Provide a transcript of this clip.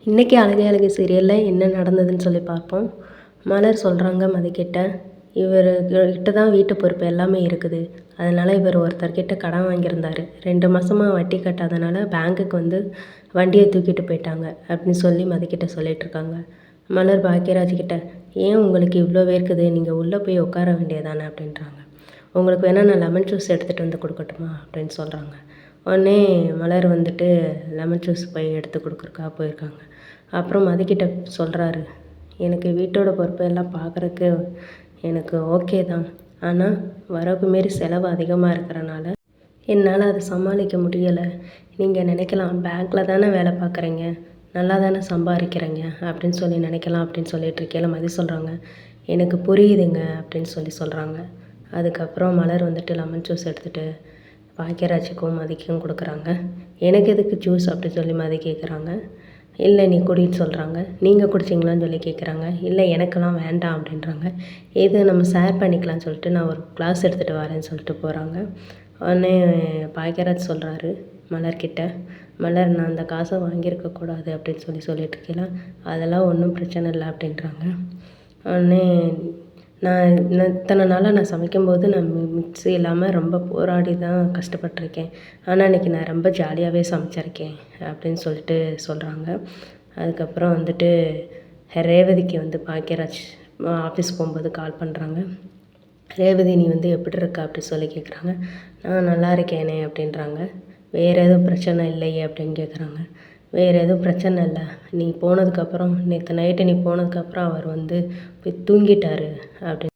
இன்றைக்கி அழகே அழகு சீரியலில் என்ன நடந்ததுன்னு சொல்லி பார்ப்போம். மலர் சொல்கிறாங்க மதிக்கிட்ட, இவர் கிட்ட தான் வீட்டு பொறுப்பு எல்லாமே இருக்குது. அதனால் இவர் ஒருத்தர்கிட்ட கடன் வாங்கியிருந்தார். 2 மாதமாக வட்டி கட்டாதனால பேங்க்குக்கு வந்து வண்டியை தூக்கிட்டு போயிட்டாங்க அப்படின்னு சொல்லி மதிக்கிட்ட சொல்லிகிட்ருக்காங்க. மலர் பாக்கியராஜ்கிட்ட, ஏன் உங்களுக்கு இவ்வளோ வேர்க்குது, நீங்கள் உள்ளே போய் உட்கார வேண்டியதானே அப்படின்றாங்க. உங்களுக்கு வேணால் நான் லெமன் ஜூஸ் எடுத்துகிட்டு வந்து கொடுக்கட்டுமா அப்படின்னு சொல்கிறாங்க. உடனே மலர் வந்துட்டு லெமன் ஜூஸ் போய் எடுத்து கொடுக்குறக்காக போயிருக்காங்க. அப்புறம் மதிக்கிட்ட சொல்கிறாரு, எனக்கு வீட்டோட பொறுப்பு எல்லாம் பார்க்குறக்கு எனக்கு ஓகே தான். ஆனால் வரவுக்கு மாரி செலவு அதிகமாக இருக்கிறனால என்னால் அதை சமாளிக்க முடியலை. நீங்கள் நினைக்கலாம் பேங்க்கில் தானே வேலை பார்க்குறீங்க, நல்லா தானே சம்பாதிக்கிறீங்க அப்படின்னு சொல்லி நினைக்கலாம் அப்படின்னு சொல்லிட்டு இருக்கையில மதி சொல்கிறாங்க, எனக்கு புரியுதுங்க அப்படின்னு சொல்கிறாங்க. அதுக்கப்புறம் மலர் வந்துட்டு லெமன் ஜூஸ் எடுத்துகிட்டு பாக்கியராஜுக்கும் மதிக்கும் கொடுக்குறாங்க. எனக்கு எதுக்கு ஜூஸ் அப்படி சொல்லி மதி கேட்குறாங்க. இல்லை நீ குடின்னு சொல்கிறாங்க. நீங்கள் குடிச்சிங்களான்னு சொல்லி கேட்குறாங்க. இல்லை எனக்கெல்லாம் வேண்டாம் அப்படின்றாங்க. இது நம்ம ஷேர் பண்ணிக்கலாம்னு சொல்லிட்டு நான் ஒரு கிளாஸ் எடுத்துகிட்டு வரேன்னு சொல்லிட்டு போகிறாங்க. உடனே பாக்கியராஜ் சொல்கிறாரு மலர்கிட்ட, மலர் நான் அந்த காசை வாங்கியிருக்கக்கூடாது அப்படின்னு சொல்லிட்டு இருக்கலாம். அதெல்லாம் ஒன்றும் பிரச்சனை இல்லை அப்படின்றாங்க. உடனே நான் இத்தனை நாளாக நான் சமைக்கும்போது நான் மிக்ஸி இல்லாமல் ரொம்ப போராடி தான் கஷ்டப்பட்டிருக்கேன். ஆனால் இன்றைக்கி நான் ரொம்ப ஜாலியாகவே சமைச்சிருக்கேன் அப்படின்னு சொல்லிட்டு சொல்கிறாங்க. அதுக்கப்புறம் வந்துட்டு ரேவதிக்கு வந்து பாக்கியராஜ் ஆஃபீஸ் போகும்போது கால் பண்ணுறாங்க. ரேவதி நீ வந்து எப்படி இருக்க அப்படி சொல்லி கேட்குறாங்க. நான் நல்லா இருக்கேனே அப்படின்றாங்க. வேறு எதுவும் பிரச்சனை இல்லையே அப்படின்னு கேட்குறாங்க. வேறு எதுவும் பிரச்சனை இல்லை, நீ போனதுக்கப்புறம் நேற்று நைட்டு நீ போனதுக்கப்புறம் அவர் வந்து போய் தூங்கிட்டார் அப்படின்னு